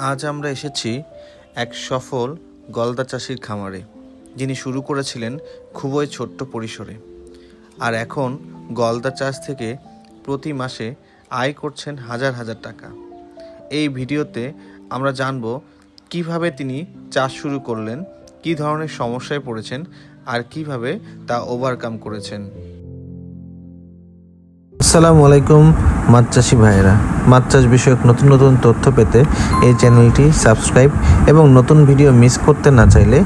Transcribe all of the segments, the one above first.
আজ আমরা এসেছি এক সফল গলদা চাষির খামারে, যিনি শুরু করেছিলেন খুবই ছোট্ট পরিসরে আর এখন গলদা চাষ থেকে প্রতি মাসে আয় করছেন হাজার হাজার টাকা। এই ভিডিওতে আমরা জানব কিভাবে তিনি চাষ শুরু করলেন, কী ধরনের সমস্যায় পড়েছেন আর কিভাবে তা ওভারকাম করেছেন। আসসালামু আলাইকুম মাছ চাষি ভাইয়েরা, মাছ চাষ বিষয়ক নতুন নতুন তথ্য পেতে এই চ্যানেলটি সাবস্ক্রাইব এবং নতুন ভিডিও মিস করতে না চাইলে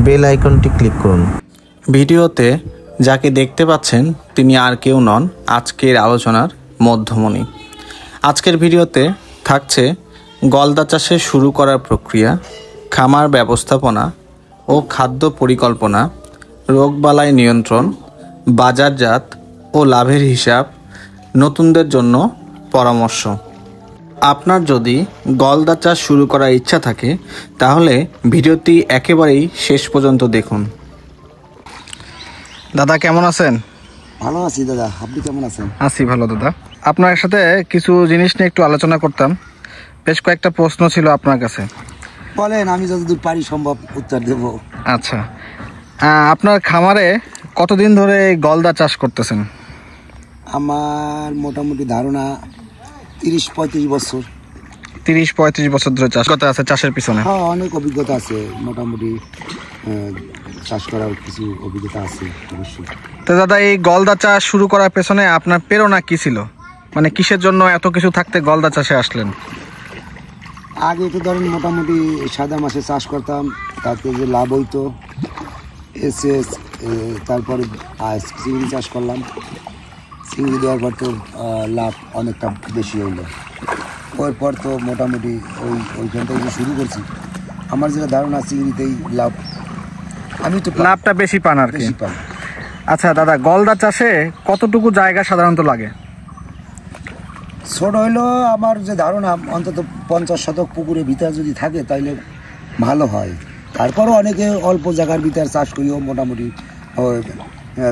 বেল আইকনটি ক্লিক করুন। ভিডিওতে যাকে দেখতে পাচ্ছেন তিনি আর কেউ নন আজকের আলোচনার মধ্যমণি। আজকের ভিডিওতে থাকছে গলদা চাষে শুরু করার প্রক্রিয়া, খামার ব্যবস্থাপনা ও খাদ্য পরিকল্পনা, রোগবালাই নিয়ন্ত্রণ, বাজারজাত ও লাভের হিসাব, নতুনদের জন্য পরামর্শ। আপনার যদি গলদা চাষ শুরু করার ইচ্ছা থাকে তাহলে ভিডিওটি একেবারেই শেষ পর্যন্ত দেখুন। দাদা কেমন আছেন? ভালো আছি দাদা, আপনি কেমন আছেন? আছি ভালো দাদা। আপনার সাথে কিছু জিনিস নিয়ে একটু আলোচনা করতাম, বেশ কয়েকটা প্রশ্ন ছিল আপনার কাছে। বলেন, আমি যতদূর পারি সম্ভব উত্তর দেব। আচ্ছা, আপনার খামারে কতদিন ধরে গলদা চাষ করতেছেন? আমার মোটামুটি ধারণা 30-35 বছর। 30-35 বছর ধরে অভিজ্ঞতা আছে চাষের পিছনে? হ্যাঁ, অনেক অভিজ্ঞতা আছে, মোটামুটি চাষ করার কিছু অভিজ্ঞতা আছে অবশ্যই। তো দাদা, এই গলদা চাষ শুরু করার পেছনে আপনার প্রেরণা কি ছিল? মানে কিসের জন্য এত কিছু থাকতে গলদা চাষে আসলেন? আগে তো ধরেন মোটামুটি সাদা মাছে চাষ করতাম, তাতে যে লাভ হইতো এসে তারপরে চিংড়ি চাষ করলাম। চিংড়ি দেওয়ার পর তো লাভ অনেকটা বেশি হইলো। ওরপর তো মোটামুটি ওইখান থেকে শুরু করছি। আমার যেটা ধারণা চিংড়িতেই লাভ, আমি তো লাভটা বেশি পান আর কি। আচ্ছা দাদা, গলদা চাষে কতটুকু জায়গা সাধারণত লাগে? ছোট হইলো আমার যে ধারণা অন্তত 50 শতক পুকুরের ভিতরে যদি থাকে তাইলে ভালো হয়। তারপরও অনেকে অল্প জায়গার ভিতরে চাষ করিও মোটামুটি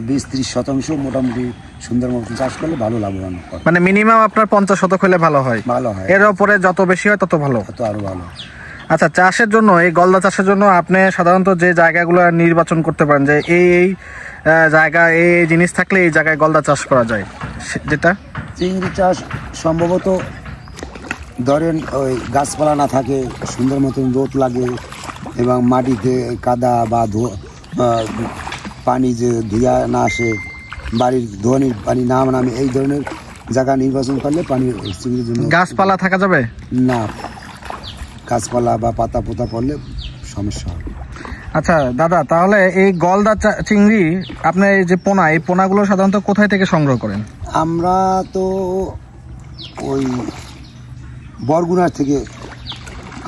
20-30 শতাংশ মোটামুটি সুন্দর মতো চাষ করলে ভালো লাভবান হয়। মানে মিনিমাম আপনার 50 শতক হলে ভালো হয়? ভালো হয়, এর উপরে যত বেশি হয় তত ভালো, তত আরো ভালো। আচ্ছা, চাষের জন্য এই গলদা চাষের জন্য আপনি সাধারণত যে জায়গাগুলো নির্বাচন করতে পারেন যে এই জায়গা এই জিনিস থাকলে এই জায়গায় গলদা চাষ করা যায়, যেটা চিংড়ি চাষ সম্ভবত ধরেন ওই গাছপালা না থাকে, সুন্দর মতন রোদ লাগে এবং মাটিতে কাদা বা পানি যে ধুয়া না আসে, বাড়ির ধোয়ানির পানি না নামে, এই ধরনের জায়গা নির্বাচন করলে পানি চিংড়ির জন্য। গাছপালা থাকা যাবে না, গাছপালা বা পাতা পোতা পড়লে সমস্যা হয়। আচ্ছা দাদা, তাহলে এই গলদা চিংড়ি আপনি এই যে পোনা, এই পোনাগুলো সাধারণত কোথায় থেকে সংগ্রহ করেন? আমরা তো ওই বরগুনার থেকে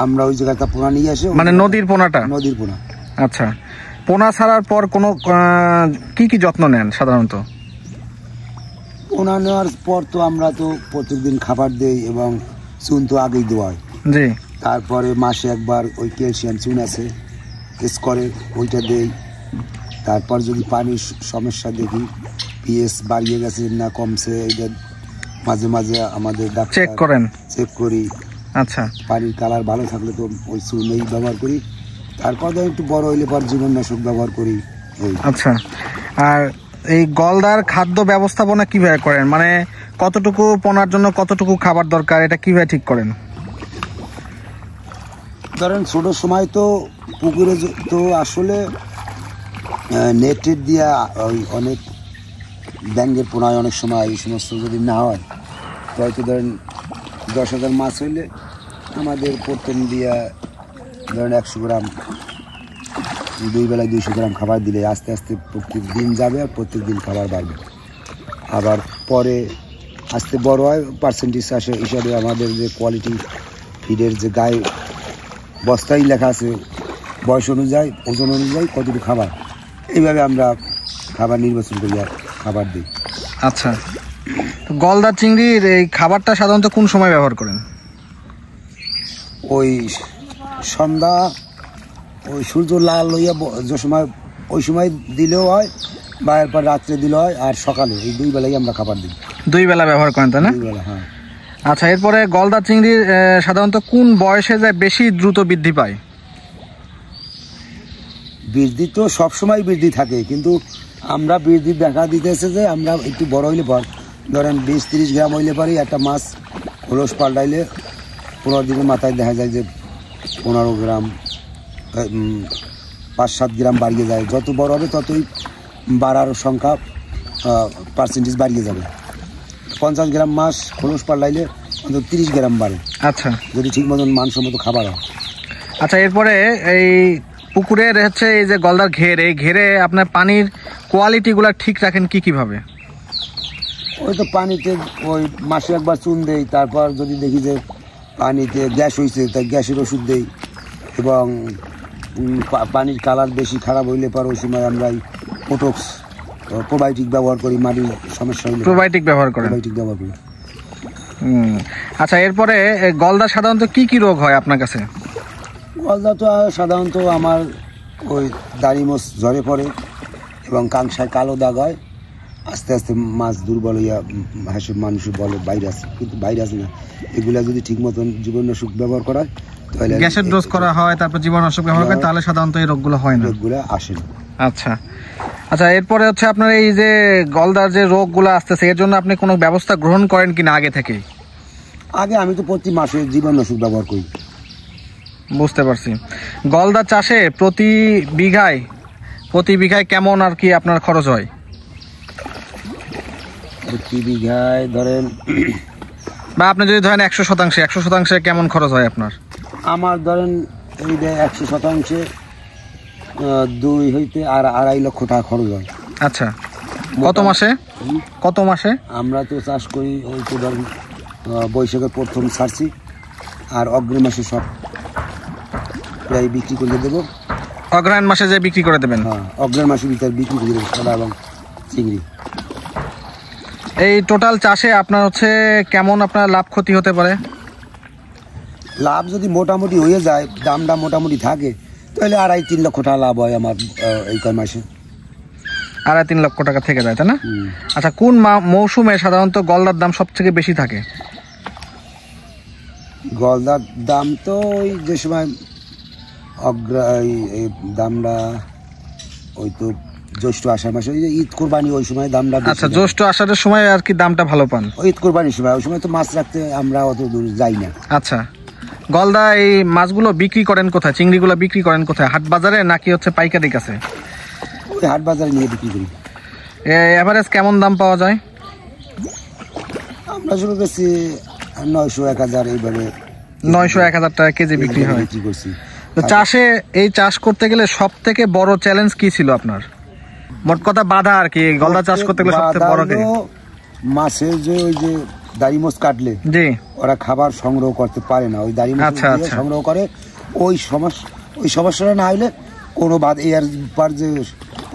আমরা ওই জায়গাটা পোনা নিয়ে আসি। মানে নদীর পোনাটা? নদীর পোনা। আচ্ছা, পোনা ছাড়ার পর কোনো কি কি যত্ন নেন সাধারণত? পোনা নেওয়ার পর তো আমরা তো প্রত্যেকদিন খাবার দেই এবং চুন তো আগেই দেওয়া হয়। জি। তারপরে মাসে একবার ওই ক্যালসিয়াম চুন আছে করে ওইটা দেই। তারপর যদি পানির সমস্যা দেখি, পিএস বাড়িয়ে গেছে না কমছে, এইটা মাঝে মাঝে আমাদের চেক করেন? চেক করি। আচ্ছা, পানির কালার ভালো থাকলে তো ওই চুনেই ব্যবহার করি। তারপর একটু বড় হইলে পর জীবাণুনাশক ব্যবহার করি। আচ্ছা, আর এই গলদার খাদ্য ব্যবস্থাপনা কিভাবে করেন? মানে কতটুকু পোনার জন্য কতটুকু খাবার দরকার, এটা কিভাবে ঠিক করেন? ধরেন ছোট সময় তো পুকুরে তো আসলে নেটের দিয়া ওই অনেক ব্যাঙ্গের পোনায় অনেক সময় এই সমস্ত যদি না হয়, হয়তো ধরেন 10,000 মাছ হইলে আমাদের প্রথম দিয়া ধরেন 100 গ্রাম, 2 বেলায় 200 গ্রাম খাবার দিলে আস্তে আস্তে প্রত্যেক দিন যাবে আর প্রত্যেক দিন খাবার বাড়বে। আবার পরে আস্তে বড় হয়, পার্সেন্টেজ আসে হিসাবে আমাদের যে কোয়ালিটি ফিডের যে গায়ে বস্তায় লেখা আছে বয়স অনুযায়ী, ওজন অনুযায়ী কতটুকু খাবার, এইভাবে আমরা খাবার নির্বাচন করি আর খাবার দিই। আচ্ছা, তো গলদা চিংড়ির এই খাবারটা সাধারণত কোন সময় ব্যবহার করেন? ওই সন্ধ্যা, ওই সূর্য লাল হইয়া যে সময়, ওই সময় দিলেও হয় বা এরপর রাত্রে দিলে হয়, আর সকালে, এই 2 বেলায় আমরা খাবার দিই। 2 বেলা ব্যবহার করেন তাই না? 2 বেলা, হ্যাঁ। আচ্ছা, এরপরে গলদা চিংড়ি সাধারণত কোন বয়সে যায় বেশি দ্রুত বৃদ্ধি পায়? বৃদ্ধি তো সবসময় বৃদ্ধি থাকে, কিন্তু আমরা বৃদ্ধি দেখা দিতেছে যে আমরা একটু বড় হইলে পর ধরেন 20-30 গ্রাম হইলে পরে একটা মাছ খোলস পাল্টাইলে 15 দিনের মাথায় দেখা যায় যে 15 গ্রাম 5-7 গ্রাম বাড়িয়ে যায়। যত বড় হবে ততই বাড়ার সংখ্যা পার্সেন্টেজ বাড়িয়ে যাবে। 50 গ্রাম মাছ খোলস পাল্টাইলে অন্তত 30 গ্রাম বাড়ে। আচ্ছা, যদি ঠিক মতন মানসম্মত খাবার হয়। আচ্ছা, এরপরে এই পুকুরের হচ্ছে এই যে গলদার ঘের, এই ঘেরে আপনার পানির কোয়ালিটিগুলো ঠিক রাখেন কিভাবে? ওই তো পানিতে ওই মাসে একবার চুন দেই, তারপর যদি দেখি যে পানিতে গ্যাস হয়েছে তাই গ্যাসের ওষুধ দেই, এবং পানির কালার বেশি খারাপ হইলে পর ওই সময় আমরা পোটক্স প্রোবায়োটিক ব্যবহার করি। মাটির সমস্যা হইলে প্রোবায়োটিক ব্যবহার করি। আচ্ছা, এরপরে গলদা সাধারণত কি রোগ হয় আপনার কাছে? গলদা তো সাধারণত আমার ওই দাড়ি মোষ ঝরে পড়ে এবং কাংসায় কালো দাগ হয়। আস্তে আস্তে মাছ দুর্বল হইয়া হাসে মানুষ বলে ভাইরাস, কিন্তু ভাইরাস না। এগুলা যদি ঠিক মতন জীবাণুনাশক ব্যবহার করা হয়, তাহলে গ্যাসের ডোজ করা হয়, তারপর জীবাণুনাশক ব্যবহার করে, তাহলে সাধারণত এই রোগগুলো হয় না, রোগগুলো আসে না। আচ্ছা আচ্ছা, এরপরে হচ্ছে আপনার এই যে গলদার যে রোগগুলো আসতেছে, এর জন্য আপনি কোনো ব্যবস্থা গ্রহণ করেন কিনা আগে থেকে? আগে আমি তো প্রতি মাসে জীবাণুনাশক ব্যবহার করি। বুঝতে পারছি। গলদা চাষে প্রতি বিঘায় কেমন আর কি আপনার খরচ হয়? প্রতি বিঘায় ধরেন, বা আপনি যদি ধরেন 100% কেমন খরচ হয় আপনার? আমার ধরেন এই 100% 2 হইতে আর 2.5 লক্ষ টাকা খরচ হয়। আচ্ছা, কত মাসে? আমরা তো চাষ করি ওই তো ধরেন বৈশাখের প্রথম ছাড়ছি, আর অগ্রিম মাসে সব প্রায় বিক্রি করে দেবো। অগ্রহায়ণ মাসে যে বিক্রি করে দেবেন? হ্যাঁ, অগ্রহায়ণ মাসের ভিতরে বিক্রি করে দেবো সাদা এবং চিংড়ি। এই টোটাল চাষে আপনার হচ্ছে কেমন আপনার লাভ ক্ষতি হতে পারে? লাভ যদি মোটামুটি হয়ে যায়, দামটা মোটামুটি থাকে, তাহলে 2.5-3 লক্ষ টাকা লাভ হয় আমার এই কয় মাসে। 2.5-3 লক্ষ টাকা থেকে যায়, তাই না? আচ্ছা, কোন মৌসুমে সাধারণত গলদার দাম সব থেকে বেশি থাকে? গলদার দাম তো ওই যে সময় এই দামটা ওই তো জ্যৈষ্ঠ আষাঢ় মাসে, ওই যে ঈদ কোরবানি, ওই সময় দামটা। আচ্ছা, জ্যৈষ্ঠ আষাঢ়ের সময় আর কি দামটা ভালো পান? ঈদ কোরবানির সময়, ওই সময় তো মাছ রাখতে আমরা অত দূর যাই না। আচ্ছা, গলদা এই মাছগুলো বিক্রি করেন কোথায়? চিংড়িগুলো বিক্রি করেন কোথায়? হাট বাজারে নাকি হচ্ছে পাইকারি কাছে? ওই হাট বাজারে নিয়ে বিক্রি করি। এভারেজ কেমন দাম পাওয়া যায়? আমরা শুরু করছি 900-1000, এইভাবে 900-1000 টাকা কেজি বিক্রি হয়। বিক্রি করছি। তো এই চাষ করতে গেলে সব থেকে বড় চ্যালেঞ্জ কি ছিল আপনার? মোট কথা বাধা আর কি, গলদা চাষ করতে গেলে সবচেয়ে বড় কি? মাছের যে ওই যে দাড়ি মোষ কাটলে জি ওরা খাবার সংগ্রহ করতে পারে না, ওই দাড়ি মোষ সংগ্রহ করে। ওই সমস্যাটা না হইলে কোনো বাধা, এর পর যে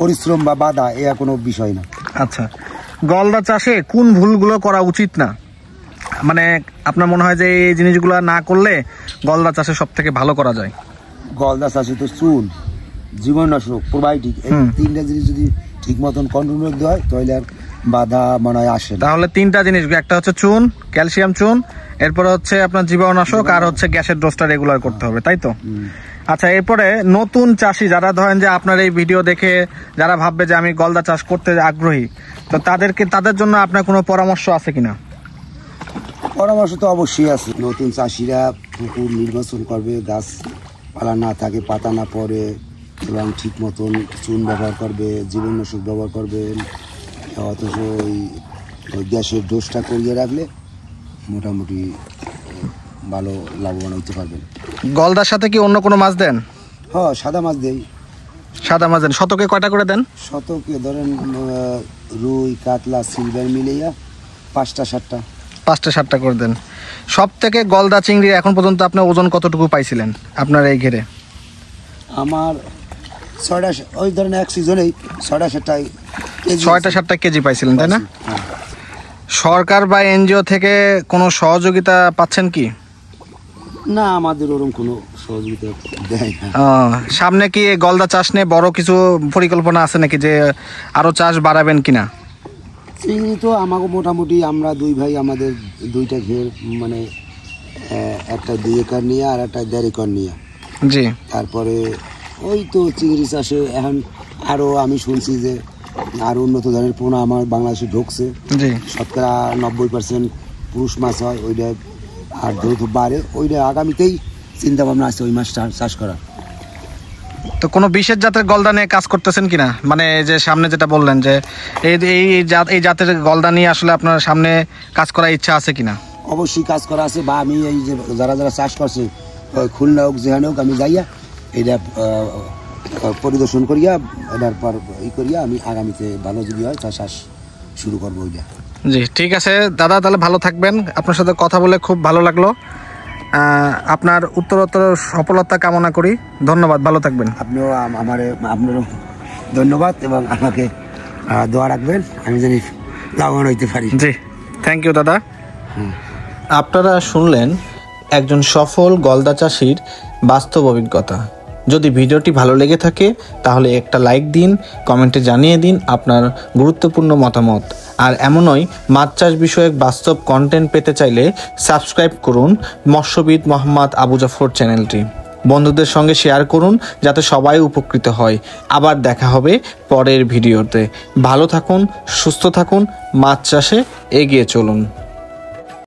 পরিশ্রম বা বাধা, এ কোনো বিষয় না। আচ্ছা, গলদা চাষে কোন ভুলগুলো করা উচিত না? মানে আপনার মনে হয় যে এই জিনিসগুলো না করলে গলদা চাষে সব থেকে ভালো করা যায়? গলদা চাষে তো চুন, জীবাণুনাশক, প্রোবায়োটিক, এই 3টা জিনিস যদি ঠিক মতন কন্ট্রোল দেওয়া হয়, তাহলে আর বাধা মনে হয় আসে না। তাহলে 3টা জিনিস, একটা হচ্ছে চুন, ক্যালসিয়াম চুন, এরপরে হচ্ছে আপনার জীবাণুনাশক, আর হচ্ছে গ্যাসের ডোজটা রেগুলার করতে হবে, তাই তো? আচ্ছা, এরপরে নতুন চাষি যারা ধরেন যে আপনার এই ভিডিও দেখে যারা ভাববে যে আমি গলদা চাষ করতে আগ্রহী, তো তাদের জন্য আপনার কোনো পরামর্শ আছে কিনা? পরামর্শ তো অবশ্যই আছে। নতুন চাষিরা পুকুর নির্বাচন করবে, গাছ পালা না থাকে, পাতা না পড়ে, এবং ঠিক মতন চুন ব্যবহার করবে, জীবাণুনাশক ব্যবহার করবে, অথচ ওই গ্যাসের ডোজটা করিয়ে রাখলে মোটামুটি ভালো লাভবান হতে পারবেন। গলদার সাথে কি অন্য কোনো মাছ দেন? হ্যাঁ, সাদা মাছ দেই। সাদা মাছ দেন? শতকে কয়টা করে দেন? শতকে ধরেন রুই, কাতলা, সিলভার মিলাইয়া 5টা-7টা করে দেন। সব থেকে গলদা চিংড়ি এখন পর্যন্ত আপনার ওজন কতটুকু পাইছিলেন আপনার এই ঘেরে? আমার 6টা, ওই ধরেন এক সিজনেই 6টা-7টা কেজি পাইছিলেন, তাই না? সরকার বা এনজিও থেকে কোনো সহযোগিতা পাচ্ছেন কি? না, আমাদের ওরকম কোনো সহযোগিতা দেয় না। সামনে কি গলদা চাষ নিয়ে বড় কিছু পরিকল্পনা আছে নাকি, যে আরো চাষ বাড়াবেন কিনা? চিংড়ি তো আমাকে মোটামুটি আমরা দুই ভাই আমাদের দুইটা ঘের মানে একটা 2 একর নিয়ে আর একটা 1.5 একর নিয়ে। জি। তারপরে ওই তো চিংড়ি চাষে এখন আরও আমি শুনছি যে আরও উন্নত ধরনের পোনা আমার বাংলাদেশে ঢুকছে। জি। শতকরা 90% পুরুষ মাছ হয়, ওইটা আর দ্রুত বাড়ে, ওইটা আগামীতেই চিন্তা ভাবনা আছে ওই মাছটা চাষ করা। তো কোনো বিশেষ জাতের গলদা নিয়ে কাজ করতেছেন কিনা, মানে যে সামনে যেটা বললেন যে এই জাতের গলদা নিয়ে আসলে আপনার সামনে কাজ করার ইচ্ছা আছে কিনা? অবশ্যই কাজ করা আছে, বা আমি এই যে যারা যারা চাষ করছে খুলনা হোক যেখানে হোক আমি যাইয়া এটা পরিদর্শন করিয়া এটার পর করিয়া আমি আগামীতে ভালো যদি হয় চাষ শুরু করবো ওইটা। জি ঠিক আছে দাদা, তাহলে ভালো থাকবেন। আপনার সাথে কথা বলে খুব ভালো লাগলো। আপনার উত্তরোত্তর সফলতা কামনা করি। ধন্যবাদ, ভালো থাকবেন। আপনিও আপনারও ধন্যবাদ এবং আমাকে দোয়া রাখবেন, আমি জানি লাভবান হইতে পারি। জি, থ্যাংক ইউ দাদা। আপনারা শুনলেন একজন সফল গলদা চাষির বাস্তব অভিজ্ঞতা। যদি ভিডিওটি ভালো লেগে থাকে তাহলে একটা লাইক দিন, কমেন্টে জানিয়ে দিন আপনার গুরুত্বপূর্ণ মতামত। আর এমনই মাছ চাষ বিষয়ক বাস্তব কন্টেন্ট পেতে চাইলে সাবস্ক্রাইব করুন মৎস্যবিদ মোহাম্মদ আবু জাফর চ্যানেলটি। বন্ধুদের সঙ্গে শেয়ার করুন যাতে সবাই উপকৃত হয়। আবার দেখা হবে পরের ভিডিওতে। ভালো থাকুন, সুস্থ থাকুন, মাছ চাষে এগিয়ে চলুন।